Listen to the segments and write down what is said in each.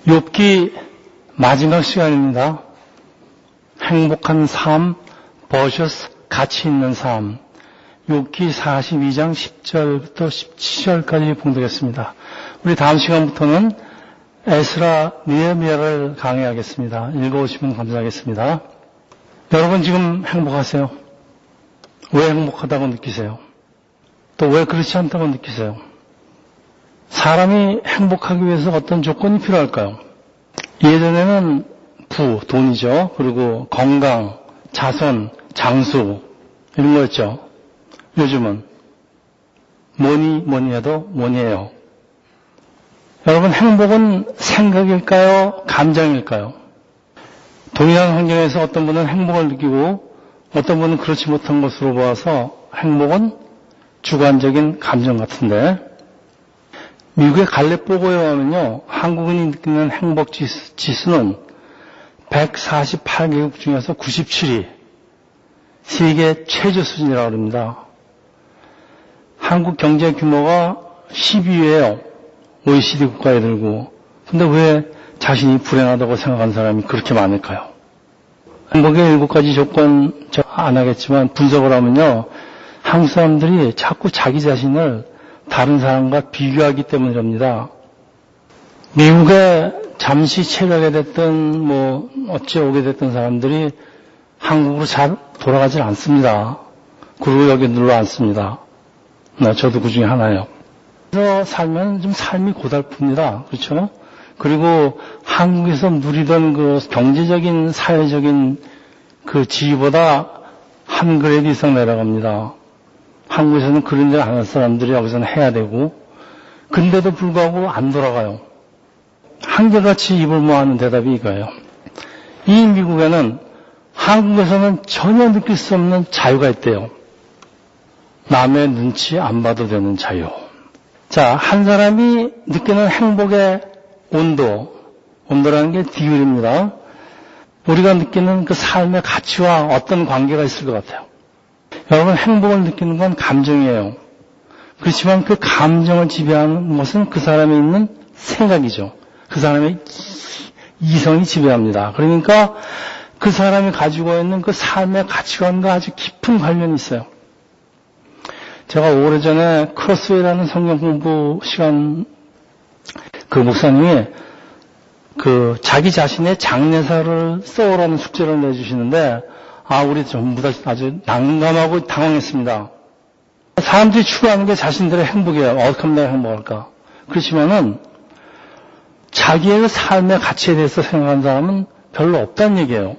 욥기 마지막 시간입니다. 행복한 삶 vs 가치 있는 삶. 욥기 42장 10절부터 17절까지 봉독했습니다. 우리 다음 시간부터는 에스라 느헤미야를 강의하겠습니다. 읽어오시면 감사하겠습니다. 여러분 지금 행복하세요? 왜 행복하다고 느끼세요? 또 왜 그렇지 않다고 느끼세요? 사람이 행복하기 위해서 어떤 조건이 필요할까요? 예전에는 돈이죠. 그리고 건강, 자손, 장수 이런 거였죠. 요즘은 뭐니 해도 뭐니에요. 여러분 행복은 생각일까요? 감정일까요? 동일한 환경에서 어떤 분은 행복을 느끼고 어떤 분은 그렇지 못한 것으로 보아서 행복은 주관적인 감정 같은데 미국의 갈렙 보고에 의하면요, 한국인이 느끼는 행복 지수는 148개국 중에서 97위, 세계 최저 수준이라고 합니다. 한국 경제 규모가 10위예요. OECD 국가에 들고. 근데 왜 자신이 불행하다고 생각하는 사람이 그렇게 많을까요? 행복의 7가지 조건 안 하겠지만 분석을 하면요, 한국 사람들이 자꾸 자기 자신을 다른 사람과 비교하기 때문이랍니다. 미국에 잠시 체류하게 됐던 어찌 오게 됐던 사람들이 한국으로 잘 돌아가질 않습니다. 그리고 여기 눌러 앉습니다. 저도 그 중에 하나예요. 그래서 살면 좀 삶이 고달픕니다. 그렇죠? 그리고 한국에서 누리던 그 경제적인 사회적인 그 지위보다 한 그레이드 이상 내려갑니다. 한국에서는 그런 일 안 할 사람들이 여기서는 해야 되고, 근데도 불구하고 안 돌아가요. 한결같이 입을 모아하는 대답이 이거예요. 이 미국에는 한국에서는 전혀 느낄 수 없는 자유가 있대요. 남의 눈치 안 봐도 되는 자유. 자, 한 사람이 느끼는 행복의 온도라는 게 디율입니다. 우리가 느끼는 그 삶의 가치와 어떤 관계가 있을 것 같아요. 여러분 행복을 느끼는 건 감정이에요. 그렇지만 그 감정을 지배하는 것은 그 사람이 있는 생각이죠. 그 사람의 이성이 지배합니다. 그러니까 그 사람이 가지고 있는 그 삶의 가치관과 아주 깊은 관련이 있어요. 제가 오래전에 크로스웨이라는 성경 공부 시간 그 목사님이 그 자기 자신의 장례사를 써오라는 숙제를 내주시는데 우리 전부 다 아주 난감하고 당황했습니다. 사람들이 추구하는 게 자신들의 행복이에요. 어떻게 하면 내가 행복할까? 그렇지만은 자기의 삶의 가치에 대해서 생각하는 사람은 별로 없다는 얘기예요.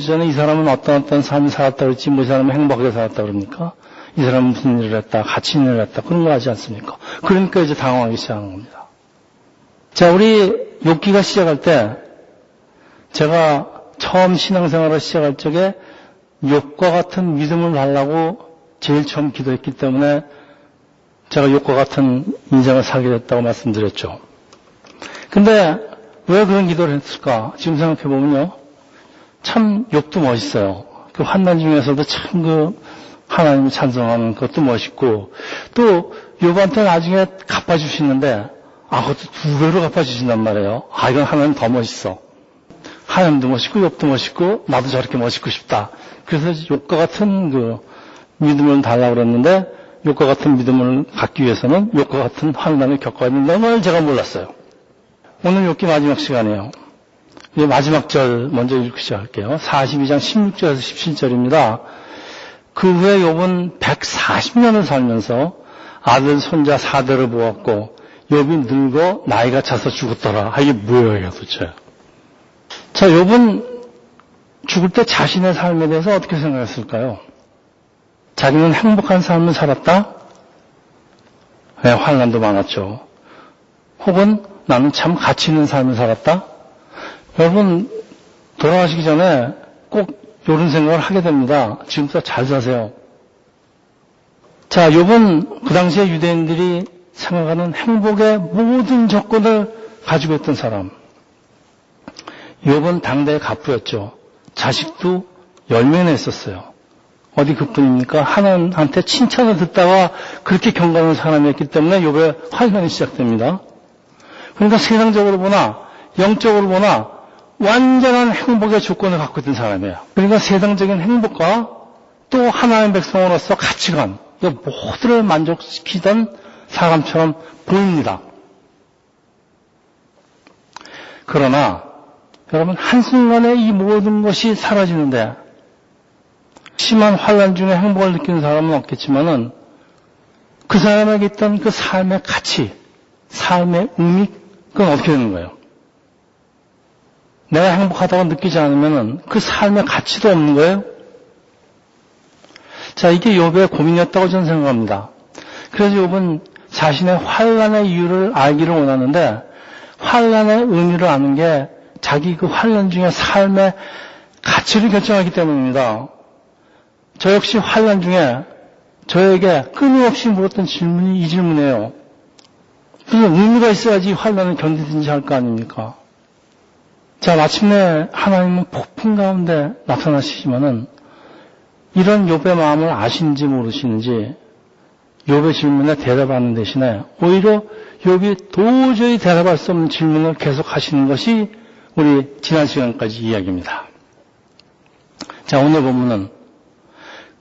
전에 이 사람은 어떤 삶을 살았다 그랬지, 이 사람은 행복하게 살았다 그럽니까? 이 사람은 무슨 일을 했다, 가치 있는 일을 했다, 그런 거 하지 않습니까? 그러니까 이제 당황하기 시작하는 겁니다. 자, 우리 욥기가 시작할 때 제가 처음 신앙생활을 시작할 적에 욥과 같은 믿음을 달라고 제일 처음 기도했기 때문에 제가 욥과 같은 인생을 살게 됐다고 말씀드렸죠. 근데 왜 그런 기도를 했을까? 지금 생각해보면요, 참 욥도 멋있어요. 그 환난 중에서도 참 그 하나님을 찬송하는 것도 멋있고, 또 욥한테 나중에 갚아주시는데 그것도 2배로 갚아주신단 말이에요. 이건 하나님 더 멋있어. 하나님도 멋있고 욥도 멋있고 나도 저렇게 멋있고 싶다. 그래서 욥과 같은 그 믿음을 달라고 그랬는데 욥과 같은 믿음을 갖기 위해서는 욥과 같은 환난을 겪어야 된다는 걸 제가 몰랐어요. 오늘 욥기 마지막 시간이에요. 이 마지막 절 먼저 읽기 시작할게요. 42장 16절에서 17절입니다. 그 후에 욥은 140년을 살면서 아들 손자 4대를 보았고 욥이 늙어 나이가 차서 죽었더라. 이게 뭐예요 도대체? 자, 욥은 죽을 때 자신의 삶에 대해서 어떻게 생각했을까요? 자기는 행복한 삶을 살았다? 네, 환난도 많았죠. 혹은 나는 참 가치 있는 삶을 살았다? 여러분, 돌아가시기 전에 꼭 이런 생각을 하게 됩니다. 지금부터 잘 사세요. 자, 욥은 그 당시에 유대인들이 생각하는 행복의 모든 조건을 가지고 있던 사람. 욥은 당대의 갑부였죠. 자식도 10명이나 있었어요. 어디 그뿐입니까? 하나님한테 칭찬을 듣다가 그렇게 경건한 사람이었기 때문에 욥의 환난이 시작됩니다. 그러니까 세상적으로 보나 영적으로 보나 완전한 행복의 조건을 갖고 있던 사람이에요. 그러니까 세상적인 행복과 또 하나님의 백성으로서 가치관, 이 모두를 만족시키던 사람처럼 보입니다. 그러나 여러분 한순간에 이 모든 것이 사라지는데 심한 환난 중에 행복을 느끼는 사람은 없겠지만은 그 사람에게 있던 그 삶의 가치, 삶의 의미, 그건 어떻게 되는 거예요? 내가 행복하다고 느끼지 않으면은 그 삶의 가치도 없는 거예요? 자, 이게 욥의 고민이었다고 저는 생각합니다. 그래서 욥은 자신의 환난의 이유를 알기를 원하는데 환난의 의미를 아는 게 자기 그 환난 중에 삶의 가치를 결정하기 때문입니다. 저 역시 환난 중에 저에게 끊임없이 물었던 질문이 이 질문이에요. 무슨 의미가 있어야지 환난을 견디든지 할 거 아닙니까? 자, 마침내 하나님은 폭풍 가운데 나타나시지만은 이런 욥의 마음을 아시는지 모르시는지 욥의 질문에 대답하는 대신에 오히려 욥이 도저히 대답할 수 없는 질문을 계속 하시는 것이 우리 지난 시간까지 이야기입니다. 자, 오늘 본문은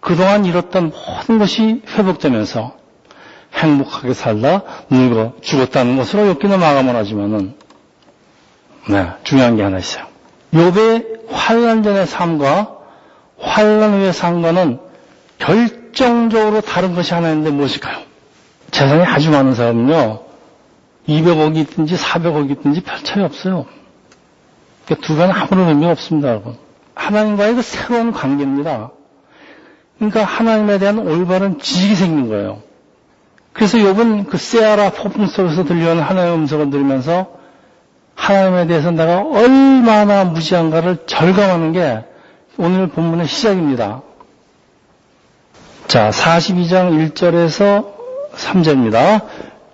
그동안 잃었던 모든 것이 회복되면서 행복하게 살다 늙어 죽었다는 것으로 욥기는 마감을 하지만은 중요한 게 하나 있어요. 욥의 환난 전의 삶과 환난 후의 삶과는 결정적으로 다른 것이 하나 있는데 무엇일까요? 세상에 아주 많은 사람은요 200억이 있든지 400억이 있든지 별 차이 없어요. 그러니까 두 배는 아무런 의미가 없습니다, 여러분. 하나님과의 그 새로운 관계입니다. 그러니까 하나님에 대한 올바른 지식이 생긴 거예요. 그래서 욥은 그 세아라 폭풍 속에서 들려오는 하나님의 음성을 들으면서 하나님에 대해서 내가 얼마나 무지한가를 절감하는 게 오늘 본문의 시작입니다. 자, 42장 1절에서 3절입니다.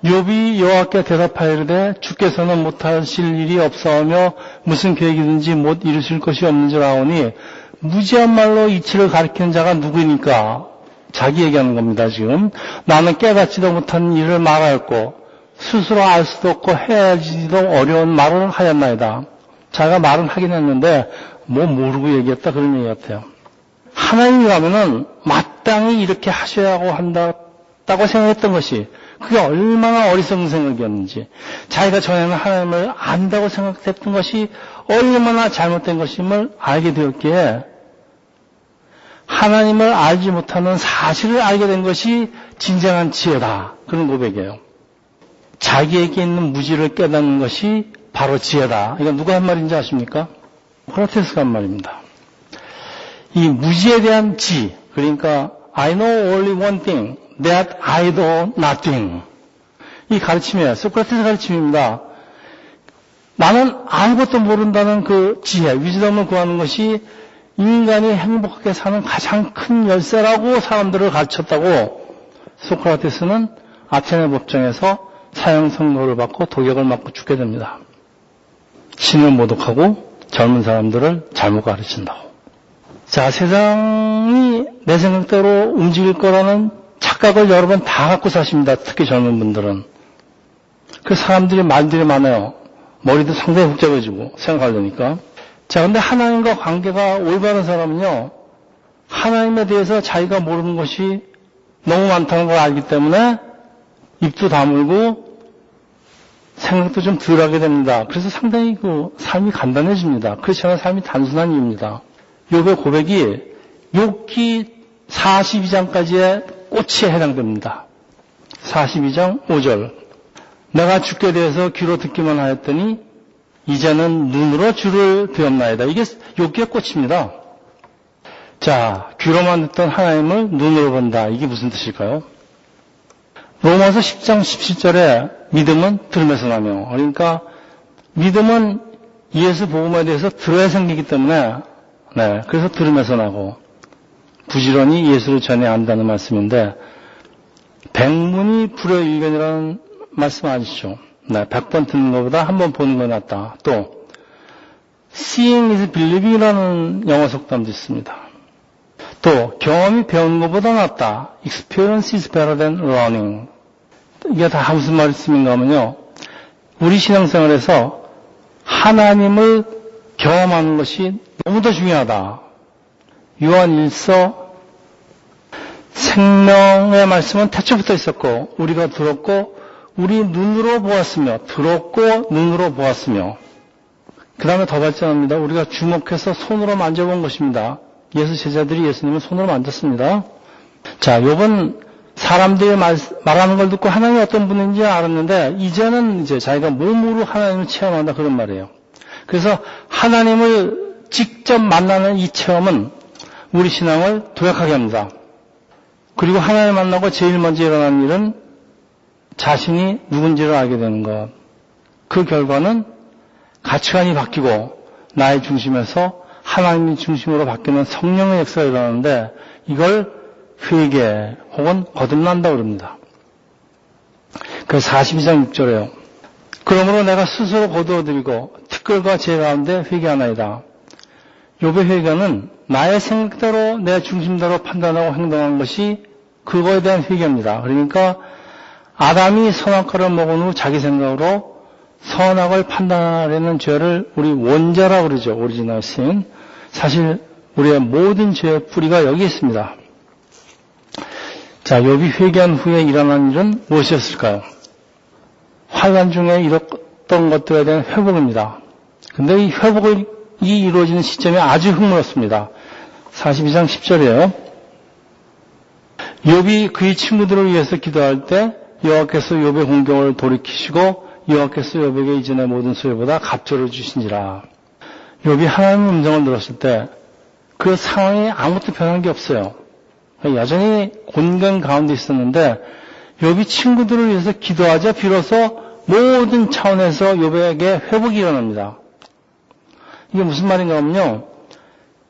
욥이 여호와께 대답하이르되 주께서는 못하실 일이 없사오며 무슨 계획이든지 못 이루실 것이 없는 줄 아오니 무지한 말로 이치를 가리키는 자가 누구니까? 자기 얘기하는 겁니다, 지금. 나는 깨닫지도 못한 일을 말하였고 스스로 알 수도 없고 해야지도 어려운 말을 하였나이다. 자기가 말은 하긴 했는데 뭐 모르고 얘기했다 그런 얘기 같아요. 하나님이라면은 마땅히 이렇게 하셔야 하고 한다고 생각했던 것이 그게 얼마나 어리석은 생각이었는지, 자기가 전에는 하나님을 안다고 생각했던 것이 얼마나 잘못된 것임을 알게 되었기에 하나님을 알지 못하는 사실을 알게 된 것이 진정한 지혜다. 그런 고백이에요. 자기에게 있는 무지를 깨닫는 것이 바로 지혜다. 이건 누가 한 말인지 아십니까? 소크라테스가 한 말입니다. 이 무지에 대한 지, 그러니까 I know only one thing, that I do nothing. 이 가르침이에요. 소크라테스 가르침입니다. 나는 아무것도 모른다는 그 지혜, 위즈덤을 구하는 것이 인간이 행복하게 사는 가장 큰 열쇠라고 사람들을 가르쳤다고 소크라테스는 아테네 법정에서 사형 선고를 받고 독역을 맞고 죽게 됩니다. 신을 모독하고 젊은 사람들을 잘못 가르친다고. 자, 세상이 내 생각대로 움직일 거라는 착각을 여러 번 다 갖고 사십니다. 특히 젊은 분들은. 그 사람들이 말들이 많아요. 머리도 상당히 복잡해지고 생각하려니까. 자, 근데 하나님과 관계가 올바른 사람은요, 하나님에 대해서 자기가 모르는 것이 너무 많다는 걸 알기 때문에 입도 다물고 생각도 좀 덜 하게 됩니다. 그래서 상당히 그 삶이 간단해집니다. 그렇지 않아 삶이 단순한 이유입니다. 욥의 고백이 욥기 42장까지의 꽃에 해당됩니다. 42장 5절. 내가 주께 대해서 귀로 듣기만 하였더니 이제는 눈으로 주를 배웠나이다. 이게 욥기의 꽃입니다. 자, 귀로만 듣던 하나님을 눈으로 본다. 이게 무슨 뜻일까요? 로마서 10장 17절에 믿음은 들음에서 나며, 그러니까 믿음은 예수 복음에 대해서 들어야 생기기 때문에 그래서 들음에서 나고 부지런히 예수를 전해야 한다는 말씀인데, 백문이 불여일견이라는 말씀 아시죠? 100번 듣는 것보다 한 번 보는 게 낫다. 또 Seeing is believing이라는 영어 속담도 있습니다. 또 경험이 배우는 것보다 낫다. Experience is better than learning. 이게 다 무슨 말씀인가 하면요, 우리 신앙생활에서 하나님을 경험하는 것이 너무도 중요하다. 요한 1서 생명의 말씀은 태초부터 있었고 우리가 들었고 우리 눈으로 보았으며 들었고 눈으로 보았으며 그 다음에 더 발전합니다. 우리가 주목해서 손으로 만져본 것입니다. 예수 제자들이 예수님을 손으로 만졌습니다. 자, 요번 사람들이 말하는 걸 듣고 하나님이 어떤 분인지 알았는데 이제는 이제 자기가 몸으로 하나님을 체험한다 그런 말이에요. 그래서 하나님을 직접 만나는 이 체험은 우리 신앙을 도약하게 합니다. 그리고 하나님을 만나고 제일 먼저 일어나는 일은 자신이 누군지를 알게 되는 것. 그 결과는 가치관이 바뀌고 나의 중심에서 하나님의 중심으로 바뀌는 성령의 역사가 일어나는데 이걸 회개 혹은 거듭난다고 그럽니다. 그 42장 6절에요. 그러므로 내가 스스로 거두어들이고 티끌과 제 가운데 회개하나이다. 욥의 회개는 나의 생각대로 내 중심대로 판단하고 행동한 것이 그거에 대한 회개입니다. 그러니까 아담이 선악과를 먹은 후 자기 생각으로 선악을 판단하려는 죄를 우리 원죄라고 그러죠. 오리지널 신. 사실 우리의 모든 죄의 뿌리가 여기 있습니다. 자, 욥이 회개한 후에 일어난 일은 무엇이었을까요? 환난 중에 이뤘던 것들에 대한 회복입니다. 근데 이 회복이 이루어지는 시점이 아주 흥미롭습니다. 42장 10절이에요. 욥이 그의 친구들을 위해서 기도할 때 여호와께서 욥의 공경을 돌이키시고 여호와께서 욥에게 이전의 모든 소유보다 갑절을 주신지라. 욥이 하나님의 음성을 들었을 때 그 상황이 아무것도 변한 게 없어요. 여전히 곤경 가운데 있었는데 욥이 친구들을 위해서 기도하자 비로소 모든 차원에서 욥에게 회복이 일어납니다. 이게 무슨 말인가 하면요.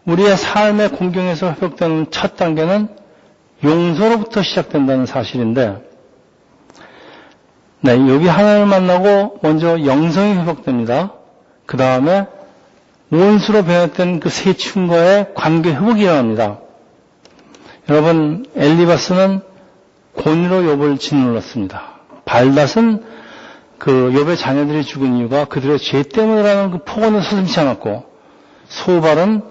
우리의 삶의 공경에서 회복되는 첫 단계는 용서로부터 시작된다는 사실인데 네, 욥이 하나님을 만나고 먼저 영성이 회복됩니다. 그 다음에 원수로 변했던 그 세 친구와의 관계 회복이 일어납니다. 여러분, 엘리바스는 곤으로 욥을 짓눌렀습니다. 발닷은 그 욥의 자녀들이 죽은 이유가 그들의 죄 때문이라는 그 폭언을 서슴지 않았고 소발은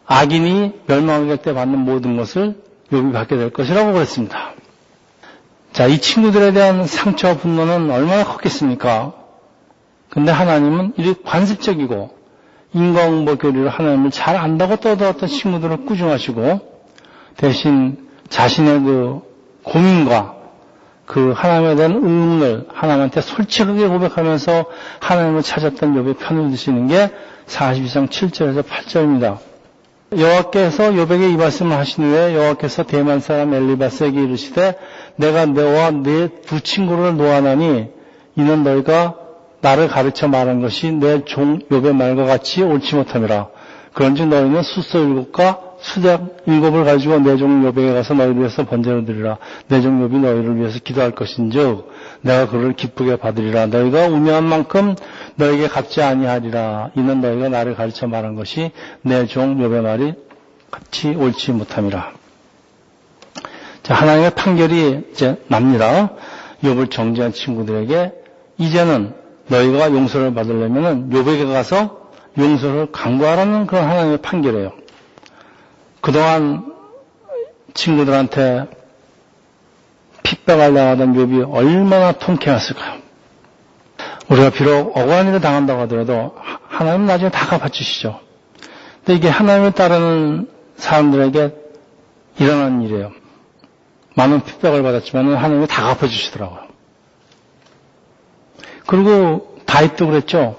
악인이 멸망할 때 받는 모든 것을 욥이 받게 될 것이라고 그랬습니다. 자, 이 친구들에 대한 상처와 분노는 얼마나 컸겠습니까? 근데 하나님은 이렇게 관습적이고 인과응보 교리로 하나님을 잘 안다고 떠들었던 친구들을 꾸중하시고 대신 자신의 그 고민과 그 하나님에 대한 의문을 하나님한테 솔직하게 고백하면서 하나님을 찾았던 욥의 편을 드시는 게 42장 7절에서 8절입니다. 여호와께서 욥에게 이 말씀을 하신 후에 여호와께서 대만 사람 엘리바스에게 이르시되 내가 너와 네 두 친구를 놓아나니 이는 너희가 나를 가르쳐 말한 것이 내 종 욥의 말과 같이 옳지 못함이라. 그런즉 너희는 숫소 7과 수작 7을 가지고 내 종 욥에게 가서 너희를 위해서 번제를 드리라. 내 종 욥이 너희를 위해서 기도할 것인즉 내가 그를 기쁘게 받으리라. 너희가 우매한 만큼 너에게 갚지 아니하리라. 이는 너희가 나를 가르쳐 말한 것이 내 종 욥의 말이 같이 옳지 못함이라. 자, 하나님의 판결이 이제 납니다. 욥을 정죄한 친구들에게 이제는 너희가 용서를 받으려면 욥에게 가서 용서를 강구하라는 그런 하나님의 판결이에요. 그동안 친구들한테 핍박을 당하던 욥이 얼마나 통쾌했을까요? 우리가 비록 억울한 일을 당한다고 하더라도 하나님은 나중에 다 갚아주시죠. 근데 이게 하나님을 따르는 사람들에게 일어나는 일이에요. 많은 핍박을 받았지만 하나님이 다 갚아주시더라고요. 그리고 다윗도 그랬죠.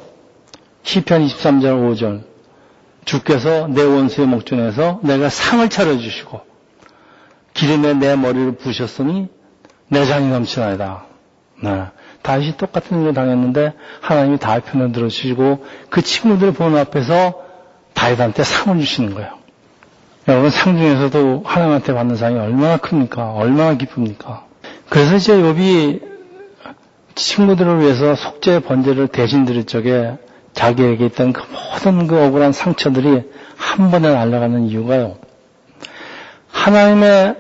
시편 23절 5절 주께서 내 원수의 목전에서 내가 상을 차려주시고 기름에 내 머리를 부으셨으니 내 잔이 넘치나이다. 네. 다윗이 똑같은 일을 당했는데 하나님이 다윗 편을 들어주시고 그 친구들 보는 앞에서 다윗한테 상을 주시는 거예요. 여러분, 상 중에서도 하나님한테 받는 상이 얼마나 큽니까? 얼마나 기쁩니까? 그래서 이제 욥이 친구들을 위해서 속죄 번제를 대신 드릴 적에 자기에게 있던 그 모든 그 억울한 상처들이 한 번에 날아가는 이유가요. 하나님이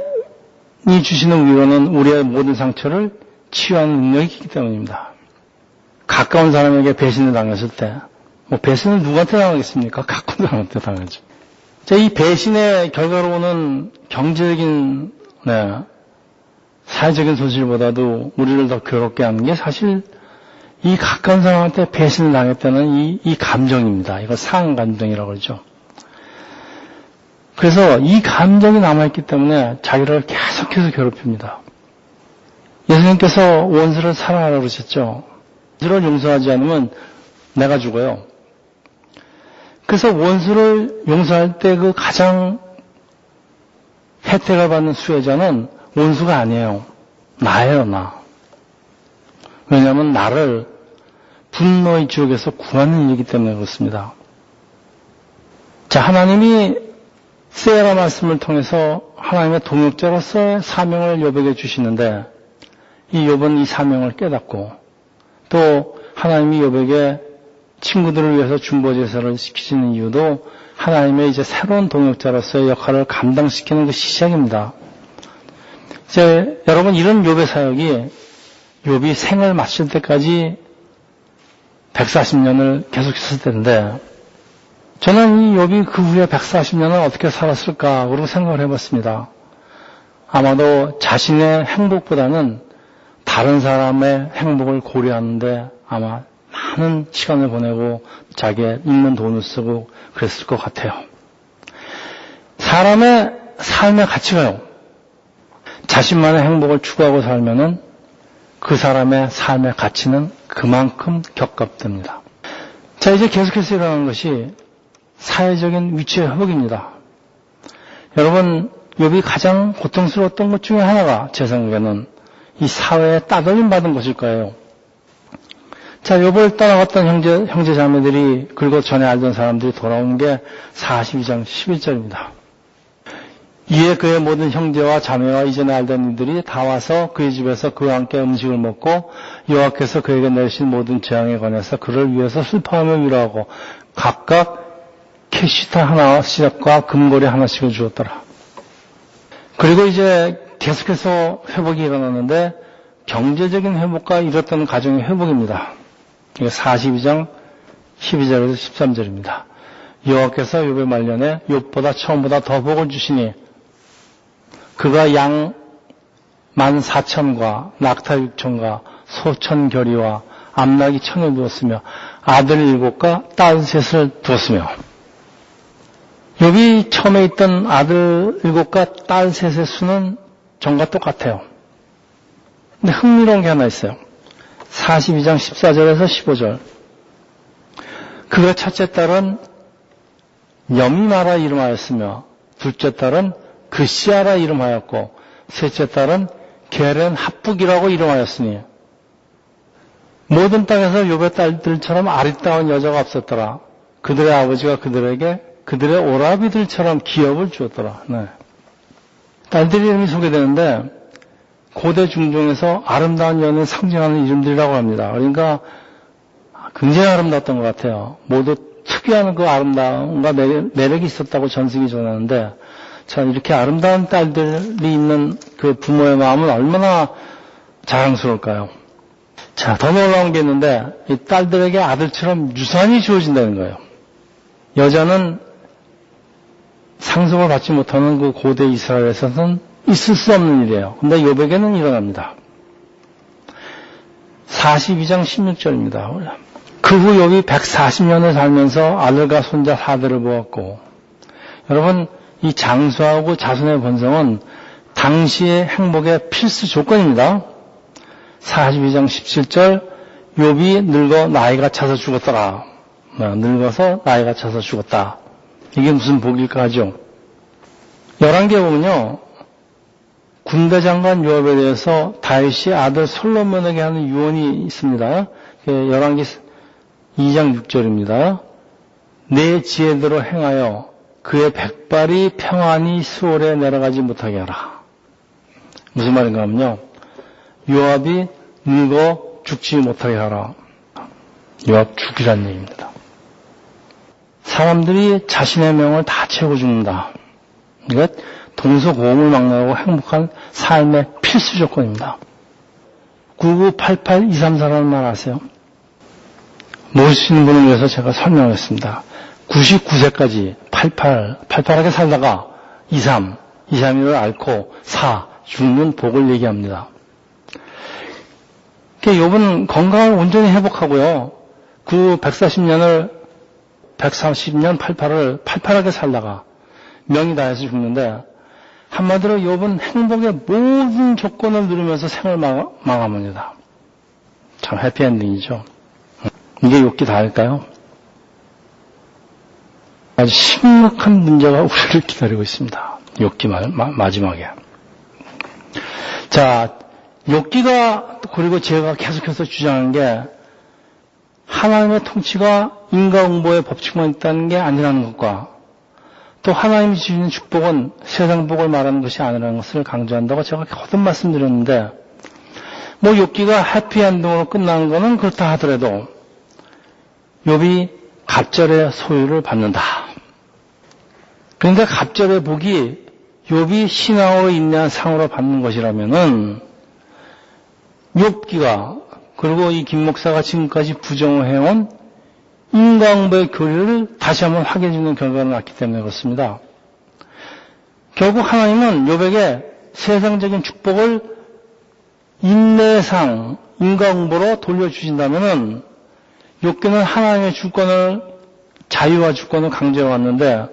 주시는 위로는 우리의 모든 상처를 치유하는 능력이 있기 때문입니다. 가까운 사람에게 배신을 당했을 때 뭐 배신을 누구한테 당하겠습니까? 가꾼 사람한테 당하죠. 자, 이 배신의 결과로 오는 경제적인, 사회적인 소실보다도 우리를 더 괴롭게 하는 게 사실 이 가까운 사람한테 배신을 당했다는 이 감정입니다. 이거 상한 감정이라고 그러죠. 그래서 이 감정이 남아있기 때문에 자기를 계속해서 괴롭힙니다. 예수님께서 원수를 사랑하라고 그러셨죠. 원수를 용서하지 않으면 내가 죽어요. 그래서 원수를 용서할 때 그 가장 혜택을 받는 수혜자는 원수가 아니에요. 나예요, 나. 왜냐하면 나를 분노의 지옥에서 구하는 일이기 때문에 그렇습니다. 자, 하나님이 세라 말씀을 통해서 하나님의 동역자로서의 사명을 욥에게 주시는데 이 욥은 이 사명을 깨닫고 또 하나님이 욥에게 친구들을 위해서 중보제사를 시키시는 이유도 하나님의 이제 새로운 동역자로서의 역할을 감당시키는 것이 시작입니다. 이제 여러분 이런 욥의 사역이 욥이 생을 마칠 때까지 140년을 계속했을 텐데 저는 이 욥이 그 후에 140년을 어떻게 살았을까 그러고 생각을 해봤습니다. 아마도 자신의 행복보다는 다른 사람의 행복을 고려하는데 아마 많은 시간을 보내고 자기의 있는 돈을 쓰고 그랬을 것 같아요. 사람의 삶의 가치가요. 자신만의 행복을 추구하고 살면은 그 사람의 삶의 가치는 그만큼 격감됩니다. 자, 이제 계속해서 일어나는 것이 사회적인 위치의 회복입니다. 여러분, 욥이 가장 고통스러웠던 것 중에 하나가 제 생각에는 이 사회에 따돌림 받은 것일 거예요. 자, 욥을 떠나갔던 형제 자매들이 그리고 전에 알던 사람들이 돌아온 게 42장 11절입니다. 이에 그의 모든 형제와 자매와 이전에 알던 이들이 다 와서 그의 집에서 그와 함께 음식을 먹고 여호와께서 그에게 내리신 모든 재앙에 관해서 그를 위해서 슬퍼하며 위로하고 각각 캐시타 하나씩과 금고리 하나씩을 주었더라. 그리고 이제 계속해서 회복이 일어났는데 경제적인 회복과 이뤘던 가정의 회복입니다. 이게 42장 12절에서 13절입니다. 여호와께서 욥의 말년에 욥보다 처음보다 더 복을 주시니 그가 양 14,000과 낙타 6,000과 소 1,000결이와 암낙이 1,000을 두었으며 아들 7과 딸 3을 두었으며 욥이 처음에 있던 아들 7과 딸 3의 수는 전과 똑같아요. 근데 흥미로운 게 하나 있어요. 42장 14절에서 15절. 그가 첫째 딸은 여미마라 이름하였으며 둘째 딸은 그시아라 이름하였고 셋째 딸은 게렌 합북이라고 이름하였으니 모든 땅에서 욥의 딸들처럼 아리따운 여자가 없었더라. 그들의 아버지가 그들에게 그들의 오라비들처럼 기업을 주었더라. 네. 딸들의 이름이 소개되는데 고대 중종에서 아름다운 연을 상징하는 이름들이라고 합니다. 그러니까 굉장히 아름다웠던 것 같아요. 모두 특유한 그 아름다움과 매력이 있었다고 전승이 전하는데 참 이렇게 아름다운 딸들이 있는 그 부모의 마음은 얼마나 자랑스러울까요? 자, 더 놀라운 게 있는데 이 딸들에게 아들처럼 유산이 주어진다는 거예요. 여자는 상속을 받지 못하는 그 고대 이스라엘에서는 있을 수 없는 일이에요. 근데 욥에게는 일어납니다. 42장 16절입니다. 그 후 욥이 140년을 살면서 아들과 손자 4대를 보았고 여러분 이 장수하고 자손의 번성은 당시의 행복의 필수 조건입니다. 42장 17절 욥이 늙어 나이가 차서 죽었더라. 늙어서 나이가 차서 죽었다. 이게 무슨 복일까 하죠. 11개 보면요. 군대 장관 요압에 대해서 다윗이 아들 솔로몬에게 하는 유언이 있습니다. 11개 2장 6절입니다. 내 지혜대로 행하여 그의 백발이 평안히 수월에 내려가지 못하게 하라. 무슨 말인가 하면요. 요압이 늙어 죽지 못하게 하라. 요압 죽이란 얘기입니다. 사람들이 자신의 명을 다 채우고 죽는다. 이것 동서고음을 막론하고 행복한 삶의 필수 조건입니다. 9988234라는 말 아세요? 모르시는 분을 위해서 제가 설명했습니다. 99세까지 88하게 살다가 23을 앓고 4, 죽는 복을 얘기합니다. 욥은 건강을 온전히 회복하고요. 그 140년 88을 살다가 명이 다해서 죽는데, 한마디로 욥은 행복의 모든 조건을 누리면서 생을 망합니다. 참 해피엔딩이죠. 이게 욥기 다일까요? 아주 심각한 문제가 우리를 기다리고 있습니다. 욥기 마지막에. 자, 욥기가 그리고 제가 계속해서 주장한 게 하나님의 통치가 인과응보의 법칙만 있다는 게 아니라는 것과 또 하나님이 주시는 축복은 세상 복을 말하는 것이 아니라는 것을 강조한다고 제가 거듭 말씀드렸는데, 뭐 욥기가 해피엔딩으로 끝나는 것은 그렇다 하더라도 욥이 갑절의 소유를 받는다. 그러니까 갑절의 복이 욥이 신앙으로 인내한 상으로 받는 것이라면은 욥기가 그리고 이 김 목사가 지금까지 부정을 해온 인과응보의 교리를 다시 한번 확인해 주는 결과가 났기 때문에 그렇습니다. 결국 하나님은 욥에게 세상적인 축복을 인내상, 인과응보로 돌려주신다면은 욥기는 하나님의 주권을, 자유와 주권을 강조해 왔는데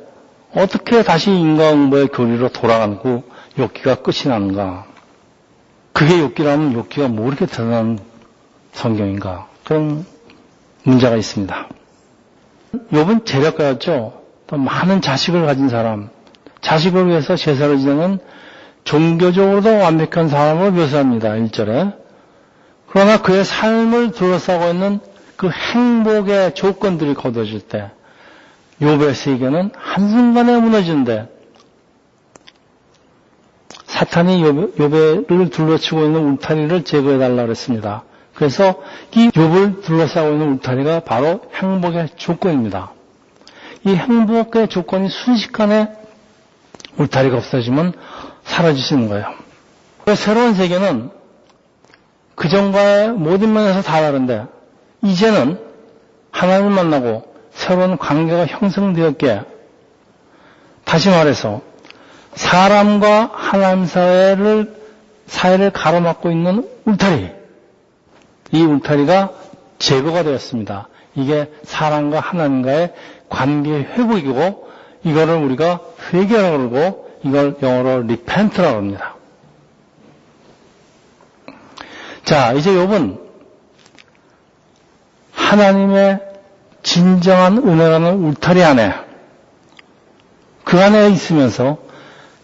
어떻게 다시 인과응보의 교리로 돌아가고 욥기가 끝이 나는가? 그게 욥기라면 욥기가 뭐 이렇게 대단한 성경인가? 그런 문제가 있습니다. 욥은 재력가였죠. 또 많은 자식을 가진 사람, 자식을 위해서 제사를 지내는 종교적으로도 완벽한 사람을 묘사합니다. 1절에. 그러나 그의 삶을 둘러싸고 있는 그 행복의 조건들이 거둬질 때 욥의 세계는 한순간에 무너지는데, 사탄이 욥을 둘러치고 있는 울타리를 제거해달라고 했습니다. 그래서 이 욥을 둘러싸고 있는 울타리가 바로 행복의 조건입니다. 이 행복의 조건이 순식간에 울타리가 없어지면 사라지시는 거예요. 새로운 세계는 그전과의 모든 면에서 다 다른데 이제는 하나님을 만나고 새로운 관계가 형성되었기에, 다시 말해서 사람과 하나님 사이를 가로막고 있는 울타리, 이 울타리가 제거가 되었습니다. 이게 사람과 하나님과의 관계 회복이고, 이거를 우리가 회개라고 그러고, 이걸 영어로 repent라고 합니다. 자, 이제 욥은 하나님의 진정한 은혜라는 울타리 안에, 그 안에 있으면서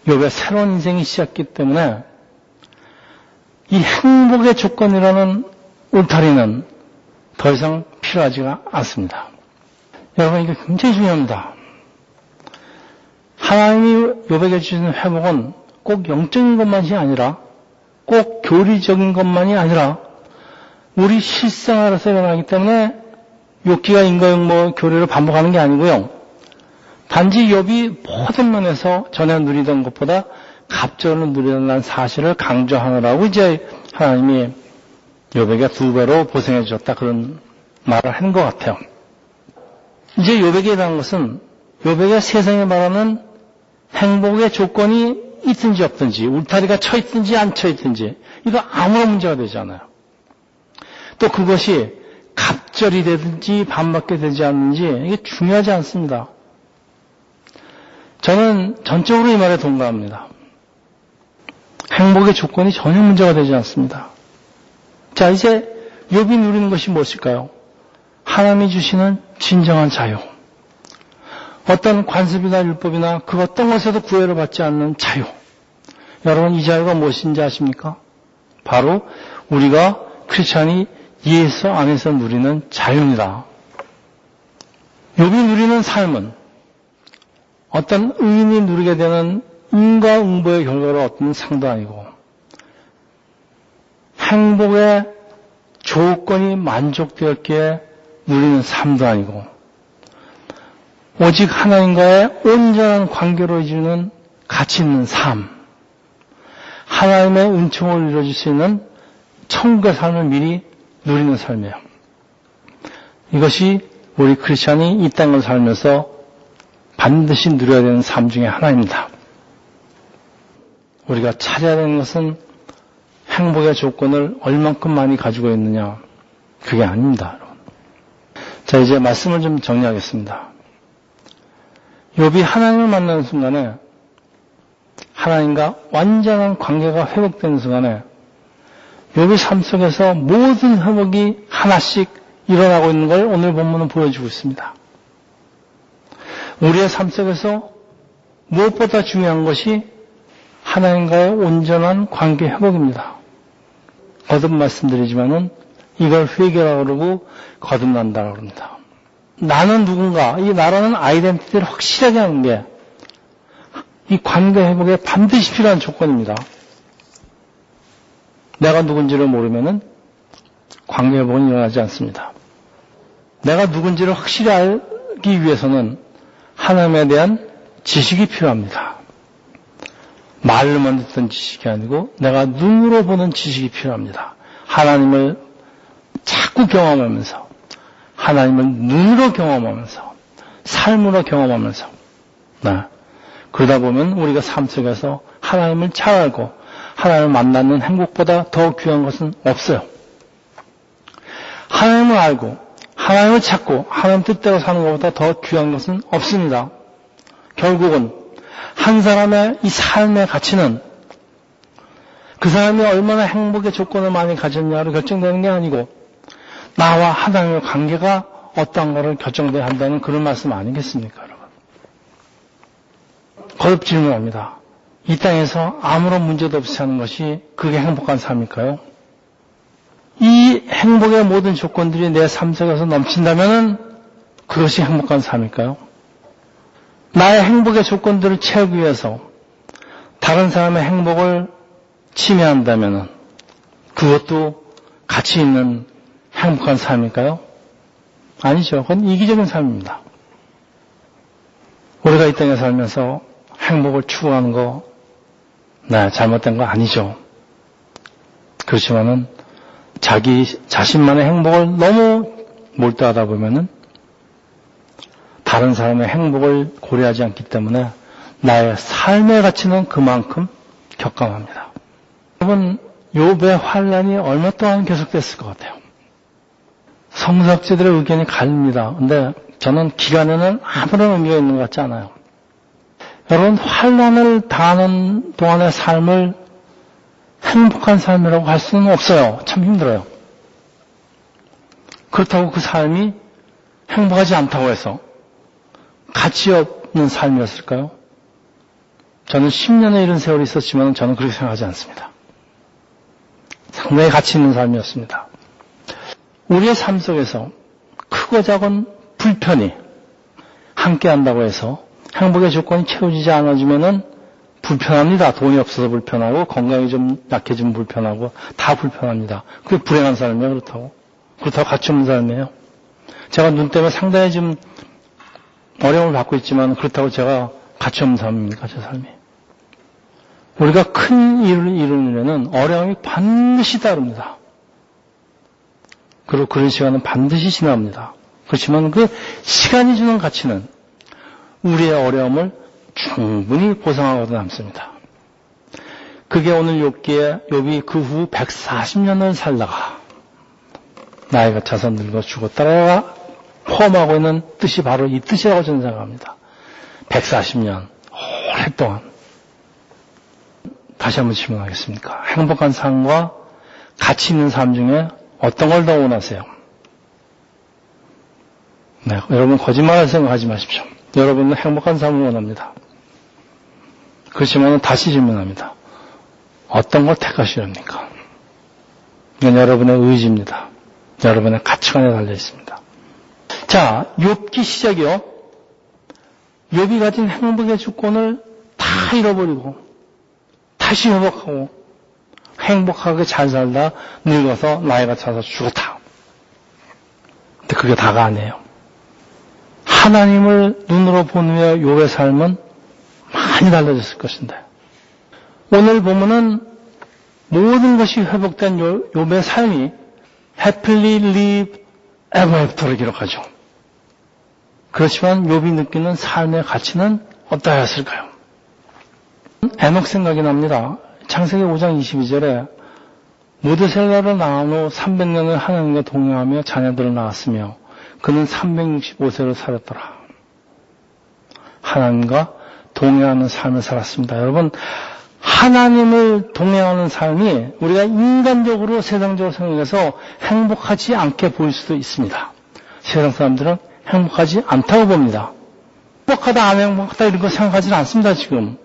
욥의 새로운 인생이 시작했기 때문에 이 행복의 조건이라는 울타리는 더 이상 필요하지가 않습니다. 여러분, 이게 굉장히 중요합니다. 하나님이 욥에게 주시는 회복은 꼭 영적인 것만이 아니라, 꼭 교리적인 것만이 아니라 우리 실생활에서 일어나기 때문에 욥기가 인과응보 교리를 반복하는 게 아니고요. 단지 욥이 모든 면에서 전에 누리던 것보다 갑절을 누리는 사실을 강조하느라고 이제 하나님이 욥에게 2배로 보생해 주셨다, 그런 말을 하는 것 같아요. 이제 욥에게 대한 것은 욥에게 세상에 말하는 행복의 조건이 있든지 없든지, 울타리가 쳐 있든지 안 쳐 있든지, 이거 아무런 문제가 되지 않아요. 또 그것이 갑절이 되든지 반밖에 되지 않는지 이게 중요하지 않습니다. 저는 전적으로 이 말에 동감합니다. 행복의 조건이 전혀 문제가 되지 않습니다. 자, 이제 욥이 누리는 것이 무엇일까요? 하나님이 주시는 진정한 자유. 어떤 관습이나 율법이나 그 어떤 것에도 구애를 받지 않는 자유. 여러분, 이 자유가 무엇인지 아십니까? 바로 우리가 크리스찬이 예수 안에서 누리는 자유입니다. 욥이 누리는 삶은 어떤 의인이 누리게 되는 인과응보의 결과로 얻는 상도 아니고, 행복의 조건이 만족되었기에 누리는 삶도 아니고, 오직 하나님과의 온전한 관계로 이루는 가치 있는 삶, 하나님의 은총을 이루어줄 수 있는 천국의 삶을 미리 누리는 삶이에요. 이것이 우리 크리스찬이 이 땅을 살면서 반드시 누려야 되는 삶 중에 하나입니다. 우리가 찾아야 되는 것은 행복의 조건을 얼만큼 많이 가지고 있느냐, 그게 아닙니다, 여러분. 자, 이제 말씀을 좀 정리하겠습니다. 욥이 하나님을 만나는 순간에, 하나님과 완전한 관계가 회복되는 순간에 욥의 삶 속에서 모든 회복이 하나씩 일어나고 있는 걸 오늘 본문은 보여주고 있습니다. 우리의 삶 속에서 무엇보다 중요한 것이 하나님과의 온전한 관계 회복입니다. 거듭 말씀드리지만은 이걸 회개라고 그러고 거듭난다고 합니다. 나는 누군가, 이 나라는 아이덴티티를 확실하게 하는 게 이 관계 회복에 반드시 필요한 조건입니다. 내가 누군지를 모르면은 관계 회복은 일어나지 않습니다. 내가 누군지를 확실히 알기 위해서는 하나님에 대한 지식이 필요합니다. 말로만 듣던 지식이 아니고 내가 눈으로 보는 지식이 필요합니다. 하나님을 자꾸 경험하면서, 하나님을 눈으로 경험하면서, 삶으로 경험하면서, 그러다 보면 우리가 삶 속에서 하나님을 잘 알고 하나님을 만나는 행복보다 더 귀한 것은 없어요. 하나님을 알고 하나님을 찾고 하나님 뜻대로 사는 것보다 더 귀한 것은 없습니다. 결국은 한 사람의 이 삶의 가치는 그 사람이 얼마나 행복의 조건을 많이 가졌냐로 결정되는 게 아니고 나와 하나님의 관계가 어떤 거를 결정돼야 한다는 그런 말씀 아니겠습니까, 여러분? 거듭 질문합니다. 이 땅에서 아무런 문제도 없이 사는 것이 그게 행복한 삶일까요? 이 행복의 모든 조건들이 내 삶 속에서 넘친다면 그것이 행복한 삶일까요? 나의 행복의 조건들을 채우기 위해서 다른 사람의 행복을 침해한다면 그것도 가치 있는 행복한 삶일까요? 아니죠. 그건 이기적인 삶입니다. 우리가 이 땅에 살면서 행복을 추구하는 거, 잘못된 거 아니죠. 그렇지만은 자기 자신만의 행복을 너무 몰두하다 보면은 다른 사람의 행복을 고려하지 않기 때문에 나의 삶의 가치는 그만큼 격감합니다. 여러분, 욥의 환란이 얼마 동안 계속됐을 것 같아요. 성서학자들의 의견이 갈립니다. 근데 저는 기간에는 아무런 의미가 있는 것 같지 않아요. 여러분, 환란을 당하는 동안의 삶을 행복한 삶이라고 할 수는 없어요. 참 힘들어요. 그렇다고 그 삶이 행복하지 않다고 해서 가치 없는 삶이었을까요? 저는 10년의 이런 세월이 있었지만 저는 그렇게 생각하지 않습니다. 상당히 가치 있는 삶이었습니다. 우리의 삶 속에서 크고 작은 불편이 함께한다고 해서 행복의 조건이 채워지지 않아지면은 불편합니다. 돈이 없어서 불편하고 건강이 좀 약해지면 불편하고 다 불편합니다. 그게 불행한 삶이에요. 그렇다고 가치 없는 삶이에요. 제가 눈 때문에 상당히 좀 어려움을 받고 있지만 그렇다고 제가 가치 없는 삶입니까? 제 삶이. 우리가 큰 일을 이루려면 어려움이 반드시 따릅니다. 그리고 그런 시간은 반드시 지납니다. 그렇지만 그 시간이 주는 가치는 우리의 어려움을 충분히 보상하고도 남습니다. 그게 오늘 욥이 그 후 140년을 살다가 나이가 차서 늙어 죽었다가 포함하고 있는 뜻이 바로 이 뜻이라고 저는 생각합니다. 140년 오랫동안. 다시 한번 질문하겠습니까? 행복한 삶과 가치 있는 삶 중에 어떤 걸 더 원하세요? 네, 여러분 거짓말을 생각하지 마십시오. 여러분은 행복한 삶을 원합니다. 그렇지만 다시 질문합니다. 어떤 걸 택하시렵니까? 이건 여러분의 의지입니다. 여러분의 가치관에 달려 있습니다. 자, 욥기 시작이요. 욥이 가진 행복의 주권을 다 잃어버리고 다시 회복하고 행복하게 잘 살다 늙어서 나이가 차서 죽었다. 근데 그게 다가 아니에요. 하나님을 눈으로 본 후에 욥의 삶은 많이 달라졌을 것인데 오늘 보면은 모든 것이 회복된 욥의 삶이 happily live 에버애프터를 기록하죠. 그렇지만 욥이 느끼는 삶의 가치는 어떠했을까요? 에녹 생각이 납니다. 창세기 5장 22절에 무드셀라를 낳은 후 300년을 하나님과 동행하며 자녀들을 낳았으며 그는 365세를 살았더라. 하나님과 동행하는 삶을 살았습니다. 여러분, 하나님을 동행하는 삶이 우리가 인간적으로 세상적으로 생각해서 행복하지 않게 보일 수도 있습니다. 세상 사람들은 행복하지 않다고 봅니다. 행복하다, 안 행복하다 이런 거 생각하지는 않습니다, 지금.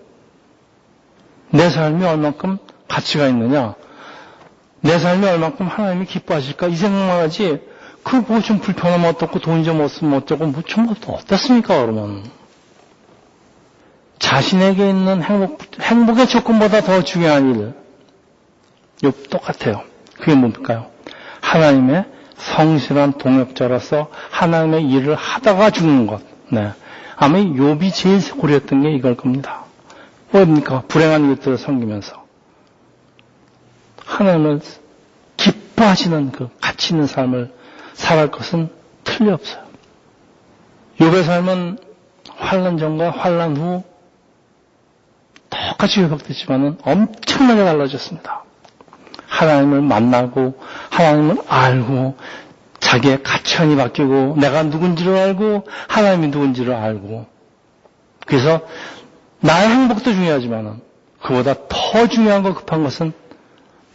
내 삶이 얼만큼 가치가 있느냐, 내 삶이 얼만큼 하나님이 기뻐하실까 이 생각만 하지, 뭐 좀 불편하면 어떻고 돈이 좀 없으면 어쩌고 뭐 좀 어떻습니까, 그러면. 자신에게 있는 행복의 조건보다 더 중요한 일, 똑같아요. 그게 뭡니까요? 하나님의 성실한 동역자로서 하나님의 일을 하다가 죽는 것. 네. 아마 욥이 제일 고려했던 게 이걸 겁니다. 뭡니까? 불행한 이웃들을 섬기면서 하나님을 기뻐하시는 그 가치 있는 삶을 살아갈 것은 틀림없어요. 욥의 삶은 환난 전과 환난 후 똑같이 회복됐지만은 엄청나게 달라졌습니다. 하나님을 만나고 하나님을 알고 자기의 가치관이 바뀌고 내가 누군지를 알고 하나님이 누군지를 알고 그래서 나의 행복도 중요하지만은 그보다 더 중요한 거 급한 것은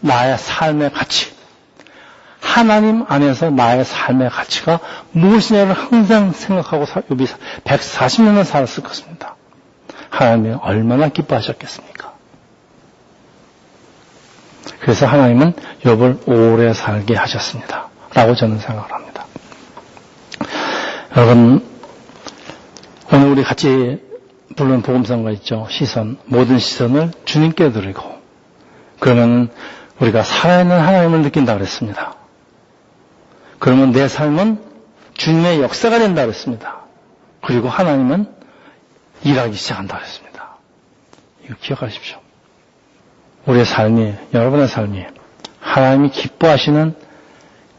나의 삶의 가치. 하나님 안에서 나의 삶의 가치가 무엇이냐를 항상 생각하고 욥이 140년을 살았을 것입니다. 하나님이 얼마나 기뻐하셨겠습니까? 그래서 하나님은 욥을 오래 살게 하셨습니다. 라고 저는 생각을 합니다. 여러분, 오늘 우리 같이 부르는 복음성가 있죠. 시선, 모든 시선을 주님께 드리고 그러면 우리가 살아있는 하나님을 느낀다 그랬습니다. 그러면 내 삶은 주님의 역사가 된다 그랬습니다. 그리고 하나님은 일하기 시작한다 그랬습니다. 이거 기억하십시오. 우리의 삶이, 여러분의 삶이 하나님이 기뻐하시는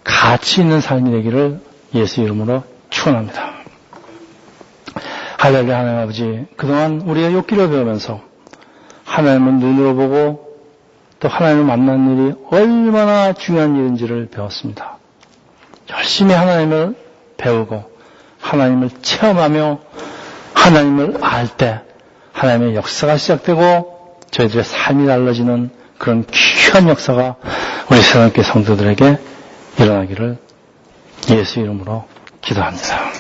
가치 있는 삶이 되기를 예수 이름으로 축원합니다. 할렐루야. 하나님 아버지, 그동안 우리가 욥기를 배우면서 하나님을 눈으로 보고 또 하나님을 만나는 일이 얼마나 중요한 일인지를 배웠습니다. 열심히 하나님을 배우고 하나님을 체험하며 하나님을 알 때 하나님의 역사가 시작되고 저희들의 삶이 달라지는 그런 귀한 역사가 우리 새롭게 성도들에게 일어나기를 예수 이름으로 기도합니다.